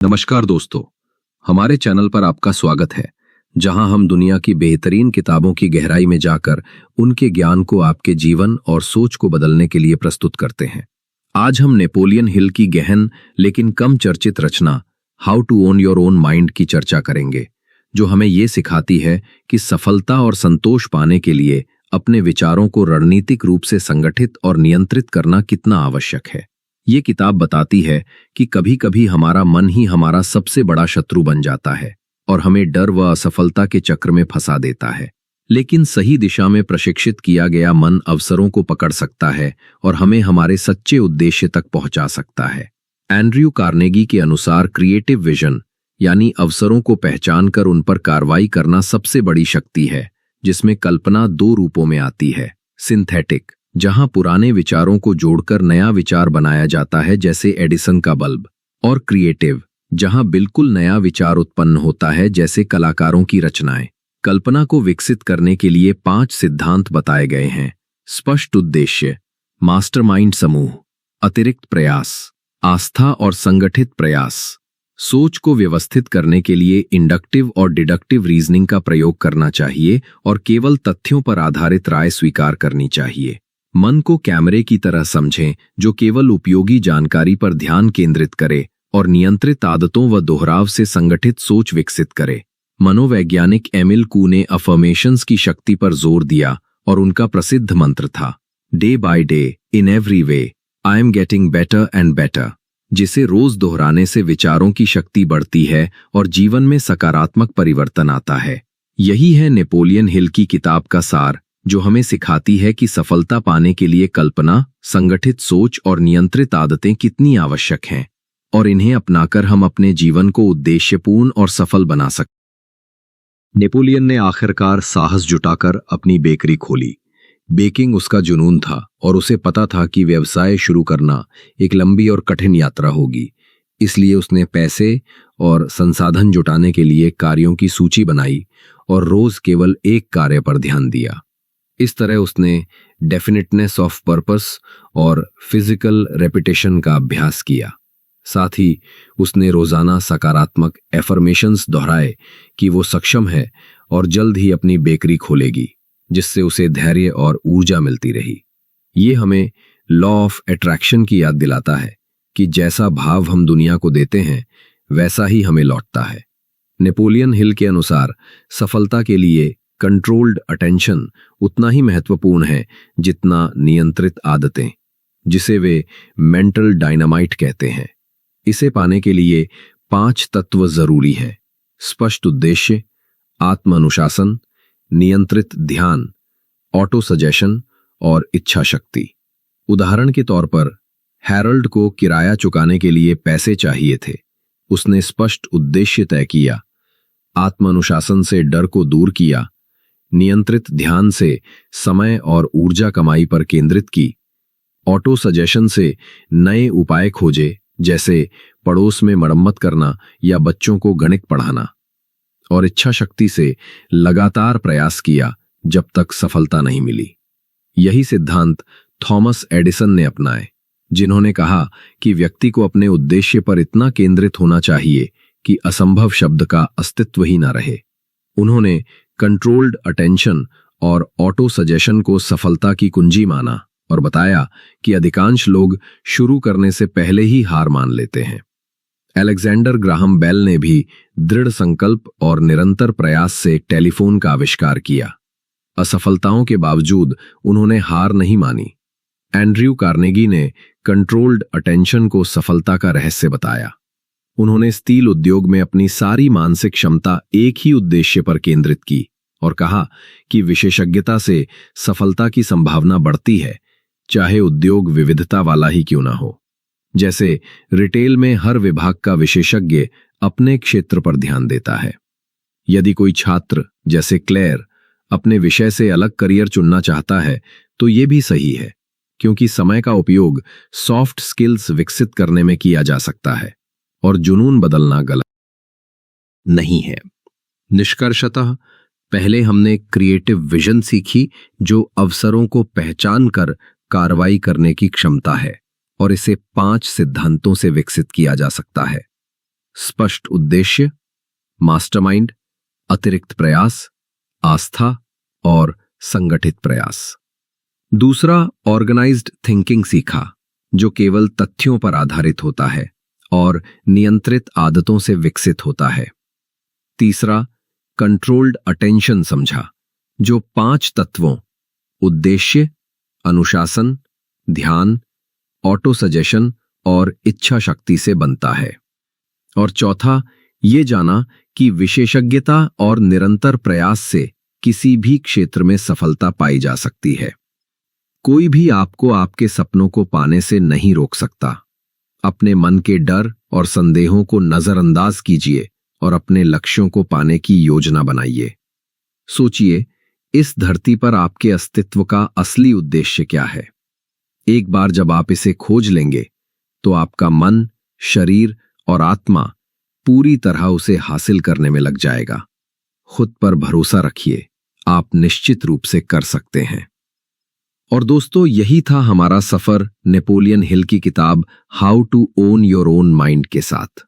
नमस्कार दोस्तों, हमारे चैनल पर आपका स्वागत है, जहां हम दुनिया की बेहतरीन किताबों की गहराई में जाकर उनके ज्ञान को आपके जीवन और सोच को बदलने के लिए प्रस्तुत करते हैं। आज हम नेपोलियन हिल की गहन लेकिन कम चर्चित रचना how to own your own mind की चर्चा करेंगे, जो हमें ये सिखाती है कि सफलता और संतोष पाने के लिए अपने विचारों को रणनीतिक रूप से संगठित और नियंत्रित करना कितना आवश्यक है। ये किताब बताती है कि कभी-कभी हमारा मन ही हमारा सबसे बड़ा शत्रु बन जाता है और हमें डर व असफलता के चक्र में फंसा देता है। लेकिन सही दिशा में प्रशिक्षित किया गया मन अवसरों को पकड़ सकता है और हमें हमारे सच्चे उद्देश्य तक पहुंचा सकता है। एंड्रयू कार्नेगी के अनुसार क्रिएटिव विजन यानी अवसरों को पहचानकर उन पर कार्रवाई करना सबसे बड़ी शक्ति है, जिसमें कल्पना दो रूपों में आती है। सिंथेटिक, जहां पुराने विचारों को जोड़कर नया विचार बनाया जाता है, जैसे एडिसन का बल्ब, और क्रिएटिव, जहां बिल्कुल नया विचार उत्पन्न होता है, जैसे कलाकारों की रचनाएं। कल्पना को विकसित करने के लिए 5 सिद्धांत बताए गए हैं: स्पष्ट उद्देश्य, मास्टरमाइंड समूह, अतिरिक्त प्रयास, आस्था और संगठित प्रयास। सोच को व्यवस्थित करने के लिए इंडक्टिव और डिडक्टिव रीजनिंग का प्रयोग करना चाहिए और केवल तथ्यों पर आधारित राय स्वीकार करनी चाहिए। मन को कैमरे की तरह समझें, जो केवल उपयोगी जानकारी पर ध्यान केंद्रित करे और नियंत्रित आदतों व दोहराव से संगठित सोच विकसित करे। मनोवैज्ञानिक एमिल कू ने अफर्मेशंस की शक्ति पर जोर दिया और उनका प्रसिद्ध मंत्र था, day by day, in every way, I am getting better and better, जिसे रोज दोहराने से विचारों की शक्ति बढ़ती है और जीवन में सकारात्मक परिवर्तन आता है। यही है नेपोलियन हिल की किताब का सार, जो हमें सिखाती है कि सफलता पाने के लिए कल्पना, संगठित सोच और नियंत्रित आदतें कितनी आवश्यक हैं, और इन्हें अपनाकर हम अपने जीवन को उद्देश्यपूर्ण और सफल बना सकते। नेपोलियन ने आखिरकार साहस जुटाकर अपनी बेकरी खोली। बेकिंग उसका जुनून था और उसे पता था कि व्यवसाय शुरू करना एक लंबी और कठिन यात्रा होगी। इसलिए उसने पैसे और संसाधन जुटाने के लिए कार्यों की सूची बनाई और रोज केवल एक कार्य पर ध्यान दिया। इस तरह उसने डेफिनेटनेस ऑफ पर्पस और फिजिकल रेपिटेशन का अभ्यास किया। साथ ही उसने रोजाना सकारात्मक एफर्मेशंस दोहराए कि वो सक्षम है और जल्द ही अपनी बेकरी खोलेगी, जिससे उसे धैर्य और ऊर्जा मिलती रही। ये हमें लॉ ऑफ अट्रैक्शन की याद दिलाता है कि जैसा भाव हम दुनिया को देते हैं, वैसा ही हमें लौटता है। नेपोलियन हिल के अनुसार सफलता के लिए कंट्रोल्ड अटेंशन उतना ही महत्वपूर्ण है जितना नियंत्रित आदतें, जिसे वे मेंटल डायनामाइट कहते हैं। इसे पाने के लिए 5 तत्व जरूरी है: स्पष्ट उद्देश्य, आत्म अनुशासन, नियंत्रित ध्यान, ऑटो सजेशन और इच्छा शक्ति। उदाहरण के तौर पर, हैरोल्ड को किराया चुकाने के लिए पैसे चाहिए थे। उसने स्पष्ट उद्देश्य तय किया, आत्म अनुशासन से डर को दूर किया, नियंत्रित ध्यान से समय और ऊर्जा कमाई पर केंद्रित की, ऑटो सजेशन से नए उपाय खोजे, जैसे पड़ोस में मरम्मत करना या बच्चों को गणित पढ़ाना, और इच्छा शक्ति से लगातार प्रयास किया जब तक सफलता नहीं मिली। यही सिद्धांत थॉमस एडिसन ने अपनाए, जिन्होंने कहा कि व्यक्ति को अपने उद्देश्य पर इतना केंद्रित होना चाहिए कि असंभव शब्द का अस्तित्व ही न रहे। उन्होंने कंट्रोल्ड अटेंशन और ऑटो सजेशन को सफलता की कुंजी माना और बताया कि अधिकांश लोग शुरू करने से पहले ही हार मान लेते हैं। अलेक्जेंडर ग्राहम बेल ने भी दृढ़ संकल्प और निरंतर प्रयास से टेलीफोन का आविष्कार किया। असफलताओं के बावजूद उन्होंने हार नहीं मानी। एंड्रयू कार्नेगी ने कंट्रोल्ड अटेंशन को सफलता का रहस्य बताया। उन्होंने स्टील उद्योग में अपनी सारी मानसिक क्षमता एक ही उद्देश्य पर केंद्रित की और कहा कि विशेषज्ञता से सफलता की संभावना बढ़ती है, चाहे उद्योग विविधता वाला ही क्यों ना हो। जैसे रिटेल में हर विभाग का विशेषज्ञ अपने क्षेत्र पर ध्यान देता है। यदि कोई छात्र, जैसे क्लेयर, अपने विषय से अलग करियर चुनना चाहता है, तो ये भी सही है, क्योंकि समय का उपयोग सॉफ्ट स्किल्स विकसित करने में किया जा सकता है और जुनून बदलना गलत नहीं है। निष्कर्षतः पहले हमने क्रिएटिव विजन सीखी, जो अवसरों को पहचान कर कार्रवाई करने की क्षमता है, और इसे 5 सिद्धांतों से विकसित किया जा सकता है। स्पष्ट उद्देश्य, मास्टरमाइंड, अतिरिक्त प्रयास, आस्था और संगठित प्रयास। दूसरा, ऑर्गेनाइज्ड थिंकिंग सीखा, जो केवल तथ्यों पर आधारित होता है और नियंत्रित आदतों से विकसित होता है। तीसरा, कंट्रोल्ड अटेंशन समझा, जो 5 तत्वों उद्देश्य, अनुशासन, ध्यान, ऑटो सजेशन और इच्छा शक्ति से बनता है। और चौथा, ये जाना कि विशेषज्ञता और निरंतर प्रयास से किसी भी क्षेत्र में सफलता पाई जा सकती है। कोई भी आपको आपके सपनों को पाने से नहीं रोक सकता। अपने मन के डर और संदेहों को नजरअंदाज कीजिए और अपने लक्ष्यों को पाने की योजना बनाइए। सोचिए, इस धरती पर आपके अस्तित्व का असली उद्देश्य क्या है? एक बार जब आप इसे खोज लेंगे, तो आपका मन, शरीर और आत्मा पूरी तरह उसे हासिल करने में लग जाएगा। खुद पर भरोसा रखिए, आप निश्चित रूप से कर सकते हैं। और दोस्तों, यही था हमारा सफर नेपोलियन हिल की किताब how to own your own mind के साथ।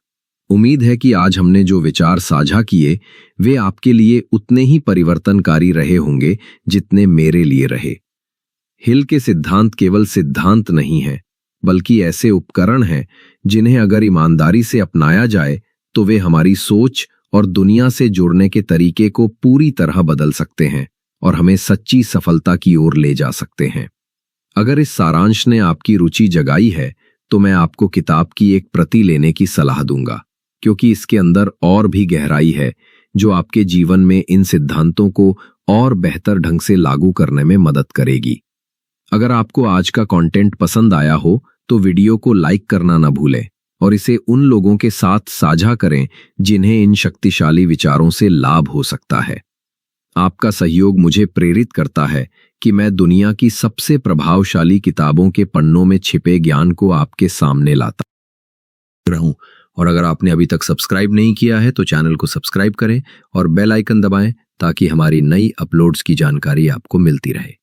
उम्मीद है कि आज हमने जो विचार साझा किए वे आपके लिए उतने ही परिवर्तनकारी रहे होंगे जितने मेरे लिए रहे। हिल के सिद्धांत केवल सिद्धांत नहीं हैं, बल्कि ऐसे उपकरण हैं जिन्हें अगर ईमानदारी से अपनाया जाए तो वे हमारी सोच और दुनिया से जुड़ने के तरीके को पूरी तरह बदल सकते हैं और हमें सच्ची सफलता की ओर ले जा सकते हैं। अगर इस सारांश ने आपकी रुचि जगाई है तो मैं आपको किताब की एक प्रति लेने की सलाह दूंगा, क्योंकि इसके अंदर और भी गहराई है जो आपके जीवन में इन सिद्धांतों को और बेहतर ढंग से लागू करने में मदद करेगी। अगर आपको आज का कंटेंट पसंद आया हो तो वीडियो को लाइक करना न भूलें और इसे उन लोगों के साथ साझा करें जिन्हें इन शक्तिशाली विचारों से लाभ हो सकता है। आपका सहयोग मुझे प्रेरित करता है कि मैं दुनिया की सबसे प्रभावशाली किताबों के पन्नों में छिपे ज्ञान को आपके सामने लाता रहूं। और अगर आपने अभी तक सब्सक्राइब नहीं किया है तो चैनल को सब्सक्राइब करें और बेल आइकन दबाएं ताकि हमारी नई अपलोड्स की जानकारी आपको मिलती रहे।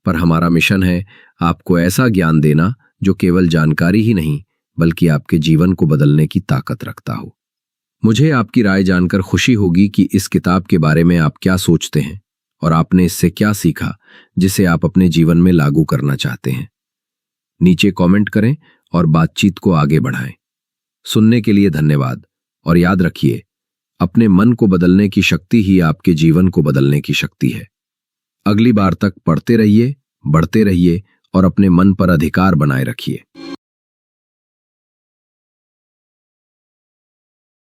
पर हमारा मिशन है आपको ऐसा ज्ञान देना जो केवल जानकारी ही नहीं बल्कि आपके जीवन को बदलने की ताकत रखता हो। मुझे आपकी राय जानकर खुशी होगी कि इस किताब के बारे में आप क्या सोचते हैं और आपने इससे क्या सीखा जिसे आप अपने जीवन में लागू करना चाहते हैं। नीचे कमेंट करें और बातचीत को आगे बढ़ाएं। सुनने के लिए धन्यवाद और याद रखिए, अपने मन को बदलने की शक्ति ही आपके जीवन को बदलने की शक्ति है। अगली बार तक पढ़ते रहिए, बढ़ते रहिए और अपने मन पर अधिकार बनाए रखिए।